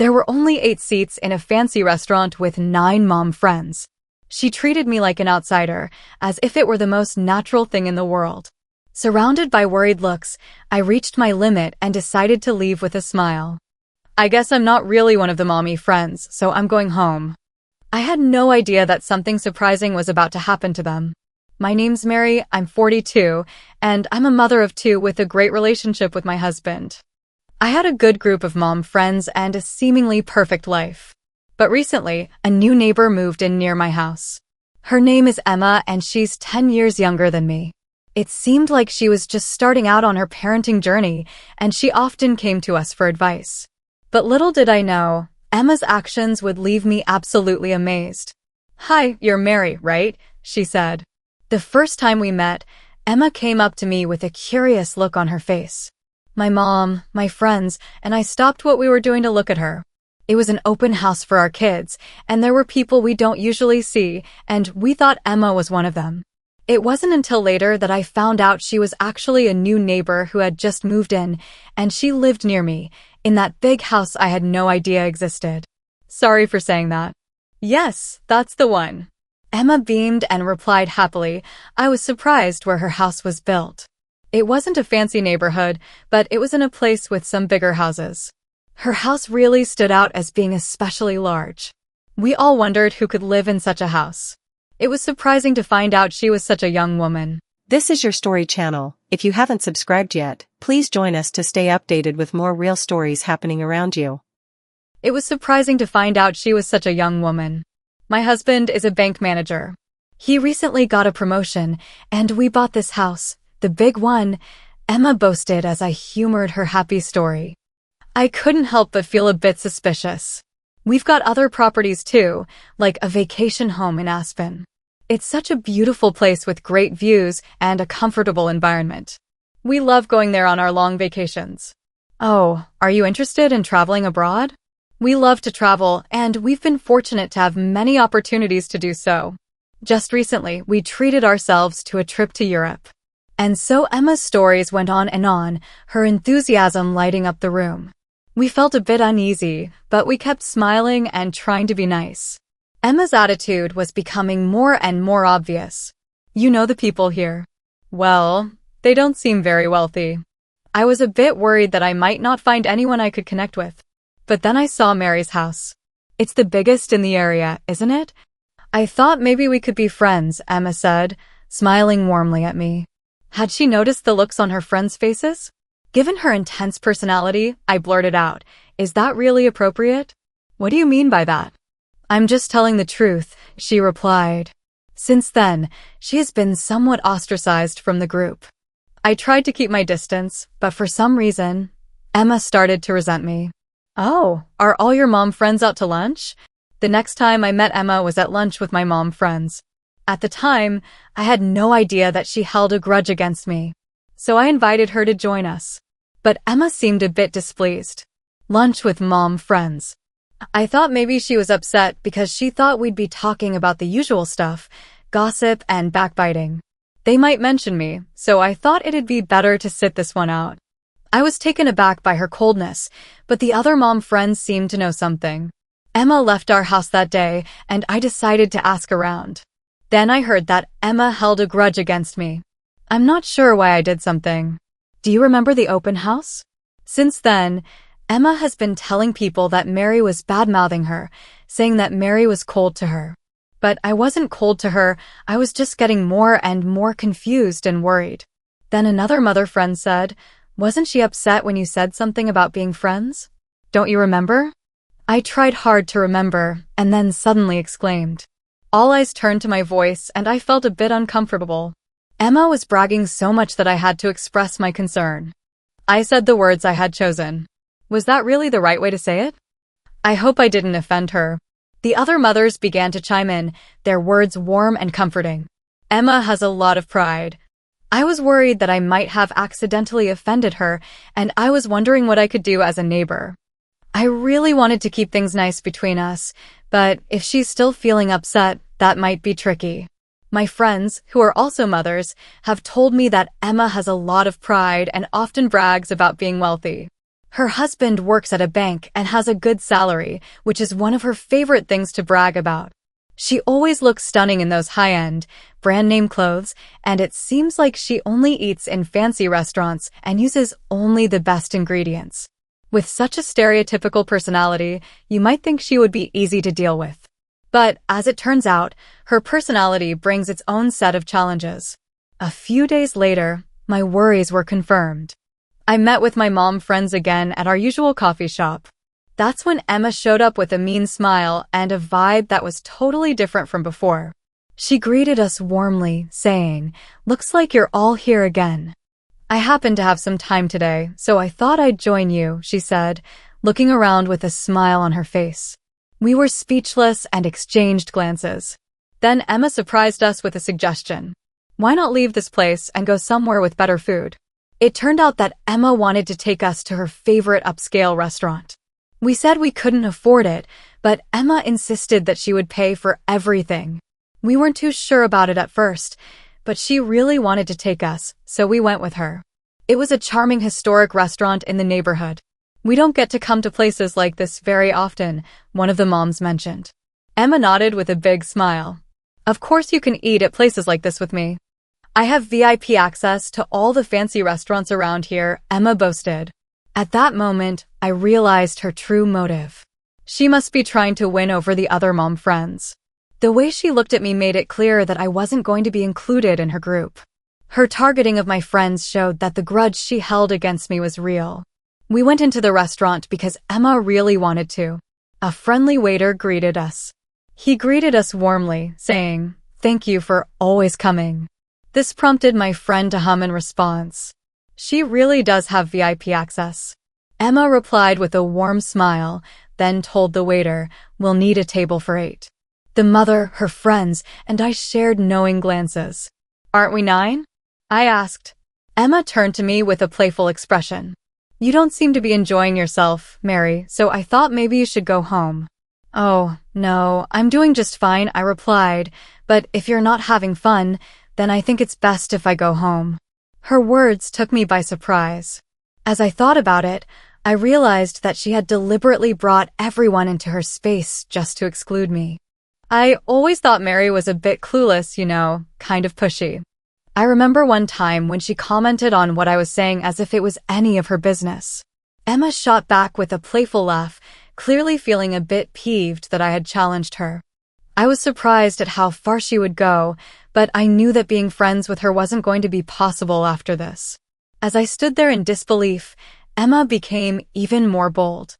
There were only 8 seats in a fancy restaurant with 9 mom friends. She treated me like an outsider, as if it were the most natural thing in the world. Surrounded by worried looks, I reached my limit and decided to leave with a smile. I guess I'm not really one of the mommy friends, so I'm going home. I had no idea that something surprising was about to happen to them. My name's Mary, I'm 42, and I'm a mother of 2 with a great relationship with my husband. I had a good group of mom friends and a seemingly perfect life. But recently, a new neighbor moved in near my house. Her name is Emma, and she's 10 years younger than me. It seemed like she was just starting out on her parenting journey, and she often came to us for advice. But little did I know, Emma's actions would leave me absolutely amazed. "Hi, you're Mary, right?" she said. The first time we met, Emma came up to me with a curious look on her face. My mom, my friends, and I stopped what we were doing to look at her. It was an open house for our kids, and there were people we don't usually see, and we thought Emma was one of them. It wasn't until later that I found out she was actually a new neighbor who had just moved in, and she lived near me, in that big house I had no idea existed. Sorry for saying that. Yes, that's the one. Emma beamed and replied happily. I was surprised where her house was built. It wasn't a fancy neighborhood, but it was in a place with some bigger houses. Her house really stood out as being especially large. We all wondered who could live in such a house. It was surprising to find out she was such a young woman. This is your story channel. If you haven't subscribed yet, please join us to stay updated with more real stories happening around you. It was surprising to find out she was such a young woman. My husband is a bank manager. He recently got a promotion, and we bought this house, the big one, Emma boasted as I humored her happy story. I couldn't help but feel a bit suspicious. We've got other properties too, like a vacation home in Aspen. It's such a beautiful place with great views and a comfortable environment. We love going there on our long vacations. Oh, are you interested in traveling abroad? We love to travel, and we've been fortunate to have many opportunities to do so. Just recently, we treated ourselves to a trip to Europe. And so Emma's stories went on, her enthusiasm lighting up the room. We felt a bit uneasy, but we kept smiling and trying to be nice. Emma's attitude was becoming more and more obvious. You know the people here. Well, they don't seem very wealthy. I was a bit worried that I might not find anyone I could connect with. But then I saw Mary's house. It's the biggest in the area, isn't it? I thought maybe we could be friends, Emma said, smiling warmly at me. Had she noticed the looks on her friends' faces? Given her intense personality, I blurted out, "Is that really appropriate?" "What do you mean by that?" "I'm just telling the truth," she replied. Since then, she has been somewhat ostracized from the group. I tried to keep my distance, but for some reason, Emma started to resent me. "Oh, are all your mom friends out to lunch?" The next time I met Emma was at lunch with my mom friends. At the time, I had no idea that she held a grudge against me. So I invited her to join us. But Emma seemed a bit displeased. Lunch with mom friends. I thought maybe she was upset because she thought we'd be talking about the usual stuff, gossip and backbiting. They might mention me, so I thought it'd be better to sit this one out. I was taken aback by her coldness, but the other mom friends seemed to know something. Emma left our house that day, and I decided to ask around. Then I heard that Emma held a grudge against me. I'm not sure why I did something. Do you remember the open house? Since then, Emma has been telling people that Mary was bad-mouthing her, saying that Mary was cold to her. But I wasn't cold to her, I was just getting more and more confused and worried. Then another mother friend said, "Wasn't she upset when you said something about being friends? Don't you remember?" I tried hard to remember, and then suddenly exclaimed. All eyes turned to my voice, and I felt a bit uncomfortable. Emma was bragging so much that I had to express my concern. I said the words I had chosen. Was that really the right way to say it? I hope I didn't offend her. The other mothers began to chime in, their words warm and comforting. Emma has a lot of pride. I was worried that I might have accidentally offended her, and I was wondering what I could do as a neighbor. I really wanted to keep things nice between us, but if she's still feeling upset, that might be tricky. My friends, who are also mothers, have told me that Emma has a lot of pride and often brags about being wealthy. Her husband works at a bank and has a good salary, which is one of her favorite things to brag about. She always looks stunning in those high-end, brand-name clothes, and it seems like she only eats in fancy restaurants and uses only the best ingredients. With such a stereotypical personality, you might think she would be easy to deal with. But, as it turns out, her personality brings its own set of challenges. A few days later, my worries were confirmed. I met with my mom friends again at our usual coffee shop. That's when Emma showed up with a mean smile and a vibe that was totally different from before. She greeted us warmly, saying, "Looks like you're all here again." "I happen to have some time today, so I thought I'd join you," she said, looking around with a smile on her face. We were speechless and exchanged glances. Then Emma surprised us with a suggestion. Why not leave this place and go somewhere with better food? It turned out that Emma wanted to take us to her favorite upscale restaurant. We said we couldn't afford it, but Emma insisted that she would pay for everything. We weren't too sure about it at first, but she really wanted to take us, so we went with her. It was a charming historic restaurant in the neighborhood. "We don't get to come to places like this very often," one of the moms mentioned. Emma nodded with a big smile. "Of course you can eat at places like this with me. I have VIP access to all the fancy restaurants around here," Emma boasted. At that moment, I realized her true motive. She must be trying to win over the other mom friends. The way she looked at me made it clear that I wasn't going to be included in her group. Her targeting of my friends showed that the grudge she held against me was real. We went into the restaurant because Emma really wanted to. A friendly waiter greeted us. He greeted us warmly, saying, "Thank you for always coming." This prompted my friend to hum in response. She really does have VIP access. Emma replied with a warm smile, then told the waiter, "We'll need a table for 8. The mother, her friends, and I shared knowing glances. "Aren't we 9? I asked. Emma turned to me with a playful expression. "You don't seem to be enjoying yourself, Mary, so I thought maybe you should go home." "Oh, no, I'm doing just fine," I replied, "but if you're not having fun, then I think it's best if I go home." Her words took me by surprise. As I thought about it, I realized that she had deliberately brought everyone into her space just to exclude me. I always thought Mary was a bit clueless, kind of pushy. I remember one time when she commented on what I was saying as if it was any of her business. Emma shot back with a playful laugh, clearly feeling a bit peeved that I had challenged her. I was surprised at how far she would go, but I knew that being friends with her wasn't going to be possible after this. As I stood there in disbelief, Emma became even more bold.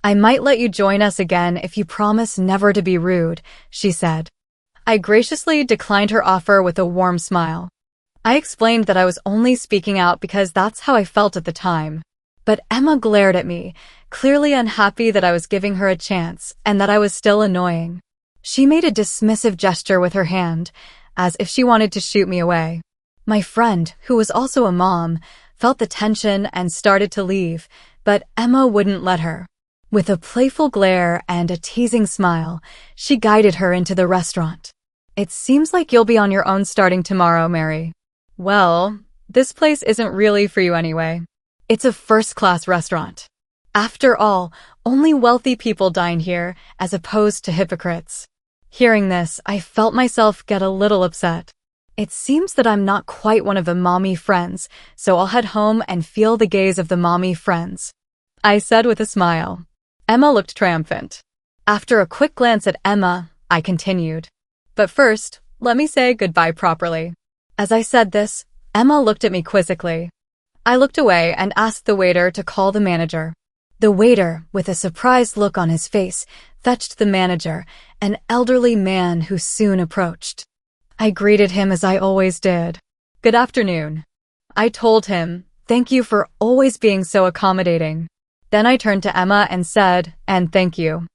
"I might let you join us again if you promise never to be rude," she said. I graciously declined her offer with a warm smile. I explained that I was only speaking out because that's how I felt at the time. But Emma glared at me, clearly unhappy that I was giving her a chance and that I was still annoying. She made a dismissive gesture with her hand, as if she wanted to shoot me away. My friend, who was also a mom, felt the tension and started to leave, but Emma wouldn't let her. With a playful glare and a teasing smile, she guided her into the restaurant. "It seems like you'll be on your own starting tomorrow, Mary." "Well, this place isn't really for you anyway. It's a first-class restaurant. After all, only wealthy people dine here, as opposed to hypocrites." Hearing this, I felt myself get a little upset. It seems that I'm not quite one of the mommy friends, so I'll head home and feel the gaze of the mommy friends, I said with a smile. Emma looked triumphant. After a quick glance at Emma, I continued. "But first, let me say goodbye properly." As I said this, Emma looked at me quizzically. I looked away and asked the waiter to call the manager. The waiter, with a surprised look on his face, fetched the manager, an elderly man who soon approached. I greeted him as I always did. "Good afternoon." I told him, "Thank you for always being so accommodating." Then I turned to Emma and said, "And thank you."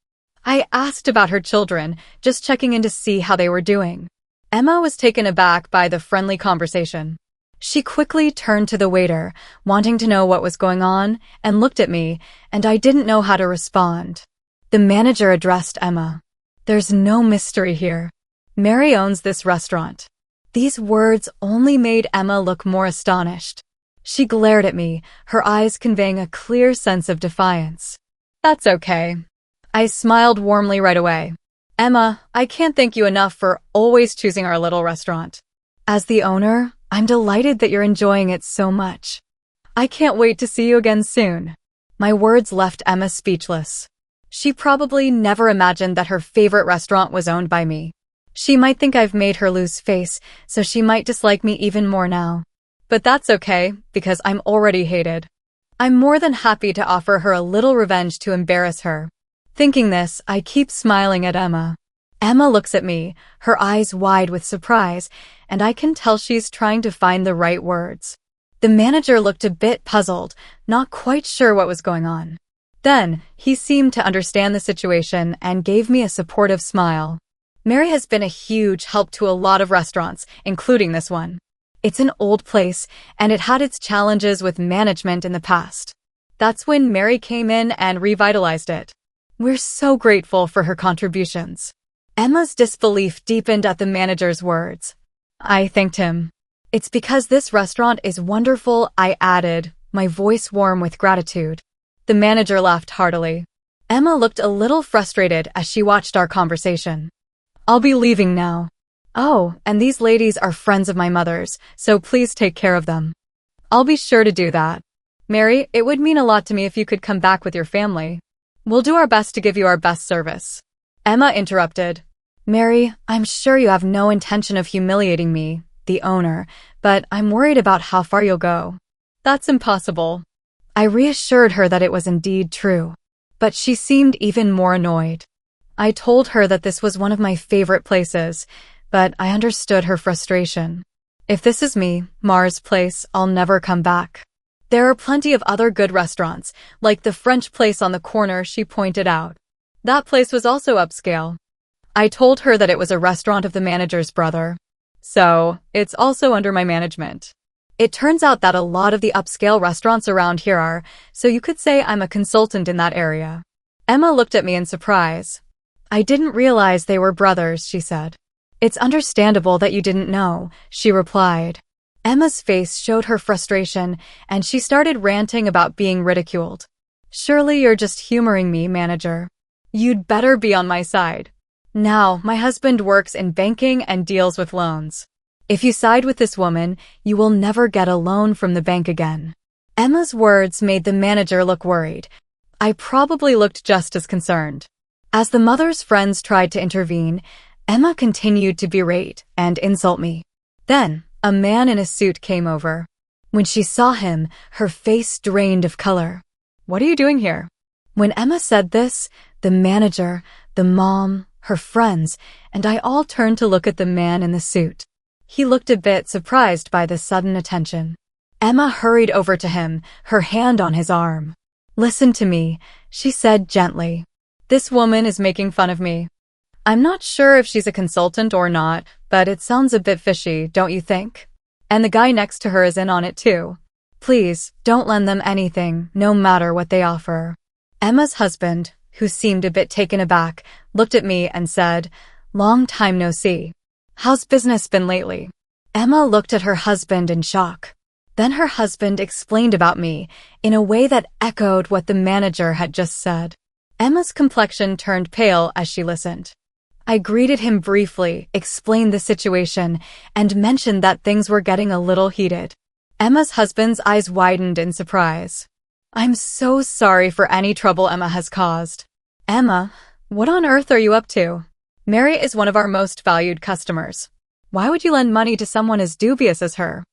I asked about her children, just checking in to see how they were doing. Emma was taken aback by the friendly conversation. She quickly turned to the waiter, wanting to know what was going on, and looked at me, and I didn't know how to respond. The manager addressed Emma. "There's no mystery here. Mary owns this restaurant." These words only made Emma look more astonished. She glared at me, her eyes conveying a clear sense of defiance. That's okay. I smiled warmly right away. Emma, I can't thank you enough for always choosing our little restaurant. As the owner, I'm delighted that you're enjoying it so much. I can't wait to see you again soon. My words left Emma speechless. She probably never imagined that her favorite restaurant was owned by me. She might think I've made her lose face, so she might dislike me even more now. But that's okay, because I'm already hated. I'm more than happy to offer her a little revenge to embarrass her. Thinking this, I keep smiling at Emma. Emma looks at me, her eyes wide with surprise, and I can tell she's trying to find the right words. The manager looked a bit puzzled, not quite sure what was going on. Then, he seemed to understand the situation and gave me a supportive smile. Mary has been a huge help to a lot of restaurants, including this one. It's an old place, and it had its challenges with management in the past. That's when Mary came in and revitalized it. We're so grateful for her contributions. Emma's disbelief deepened at the manager's words. I thanked him. It's because this restaurant is wonderful, I added, my voice warm with gratitude. The manager laughed heartily. Emma looked a little frustrated as she watched our conversation. I'll be leaving now. Oh, and these ladies are friends of my mother's, so please take care of them. I'll be sure to do that. Mary, it would mean a lot to me if you could come back with your family. We'll do our best to give you our best service. Emma interrupted. Mary, I'm sure you have no intention of humiliating me, the owner, but I'm worried about how far you'll go. That's impossible. I reassured her that it was indeed true, but she seemed even more annoyed. I told her that this was one of my favorite places, but I understood her frustration. If this is me, Mars Place, I'll never come back. There are plenty of other good restaurants, like the French place on the corner she pointed out. That place was also upscale. I told her that it was a restaurant of the manager's brother. So, it's also under my management. It turns out that a lot of the upscale restaurants around here are, so you could say I'm a consultant in that area. Emma looked at me in surprise. I didn't realize they were brothers, she said. It's understandable that you didn't know, she replied. Emma's face showed her frustration, and she started ranting about being ridiculed. Surely you're just humoring me, manager. You'd better be on my side. Now, my husband works in banking and deals with loans. If you side with this woman, you will never get a loan from the bank again. Emma's words made the manager look worried. I probably looked just as concerned. As the mother's friends tried to intervene, Emma continued to berate and insult me. Then, a man in a suit came over. When she saw him, her face drained of color. What are you doing here? When Emma said this, the manager, the mom, her friends, and I all turned to look at the man in the suit. He looked a bit surprised by the sudden attention. Emma hurried over to him, her hand on his arm. Listen to me, she said gently. This woman is making fun of me. I'm not sure if she's a consultant or not, but it sounds a bit fishy, don't you think? And the guy next to her is in on it too. Please, don't lend them anything, no matter what they offer. Emma's husband, who seemed a bit taken aback, looked at me and said, Long time no see. How's business been lately? Emma looked at her husband in shock. Then her husband explained about me in a way that echoed what the manager had just said. Emma's complexion turned pale as she listened. I greeted him briefly, explained the situation, and mentioned that things were getting a little heated. Emma's husband's eyes widened in surprise. I'm so sorry for any trouble Emma has caused. Emma, what on earth are you up to? Mary is one of our most valued customers. Why would you lend money to someone as dubious as her?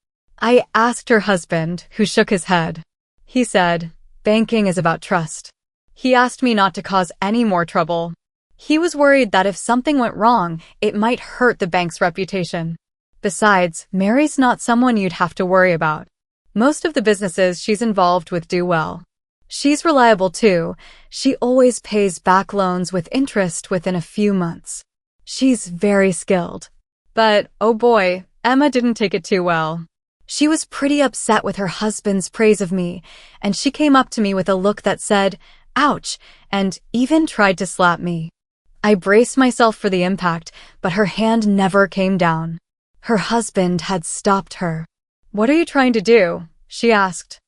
I asked her husband, who shook his head. He said, banking is about trust. He asked me not to cause any more trouble. He was worried that if something went wrong, it might hurt the bank's reputation. Besides, Mary's not someone you'd have to worry about. Most of the businesses she's involved with do well. She's reliable too. She always pays back loans with interest within a few months. She's very skilled. But, oh boy, Emma didn't take it too well. She was pretty upset with her husband's praise of me, and she came up to me with a look that said, ouch, and even tried to slap me. I braced myself for the impact, but her hand never came down. Her husband had stopped her. What are you trying to do? she asked.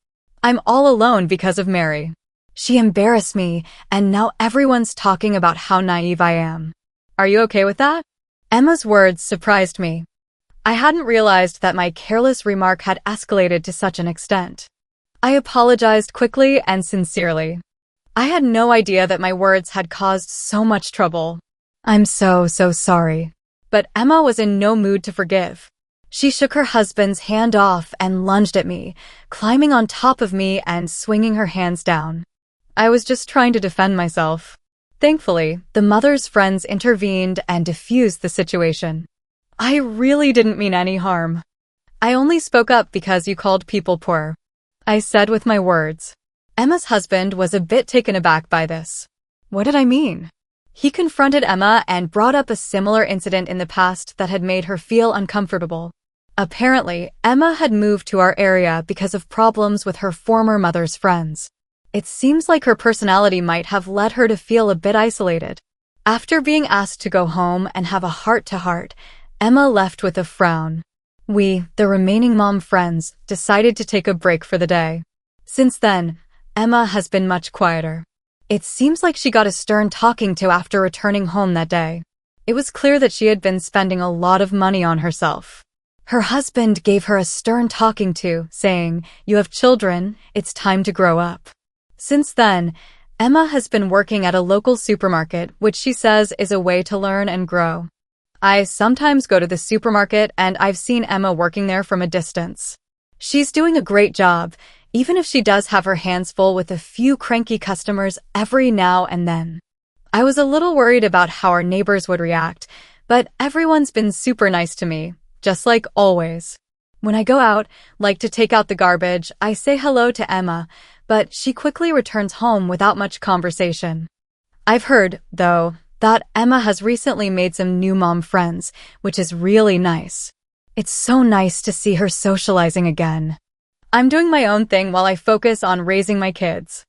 I'm all alone because of Mary. She embarrassed me, and now everyone's talking about how naive I am. Are you okay with that? Emma's words surprised me. I hadn't realized that my careless remark had escalated to such an extent. I apologized quickly and sincerely. I had no idea that my words had caused so much trouble. I'm so sorry. But Emma was in no mood to forgive. She shook her husband's hand off and lunged at me, climbing on top of me and swinging her hands down. I was just trying to defend myself. Thankfully, the mother's friends intervened and diffused the situation. I really didn't mean any harm. I only spoke up because you called people poor, I said with my words. Emma's husband was a bit taken aback by this. What did I mean? He confronted Emma and brought up a similar incident in the past that had made her feel uncomfortable. Apparently, Emma had moved to our area because of problems with her former mother's friends. It seems like her personality might have led her to feel a bit isolated. After being asked to go home and have a heart-to-heart, Emma left with a frown. We, the remaining mom friends, decided to take a break for the day. Since then, Emma has been much quieter. It seems like she got a stern talking to after returning home that day. It was clear that she had been spending a lot of money on herself. Her husband gave her a stern talking to, saying, "You have children, it's time to grow up." Since then, Emma has been working at a local supermarket, which she says is a way to learn and grow. I sometimes go to the supermarket and I've seen Emma working there from a distance. She's doing a great job, even if she does have her hands full with a few cranky customers every now and then. I was a little worried about how our neighbors would react, but everyone's been super nice to me, just like always. When I go out, like to take out the garbage, I say hello to Emma, but she quickly returns home without much conversation. I've heard, though, that Emma has recently made some new mom friends, which is really nice. It's so nice to see her socializing again. I'm doing my own thing while I focus on raising my kids.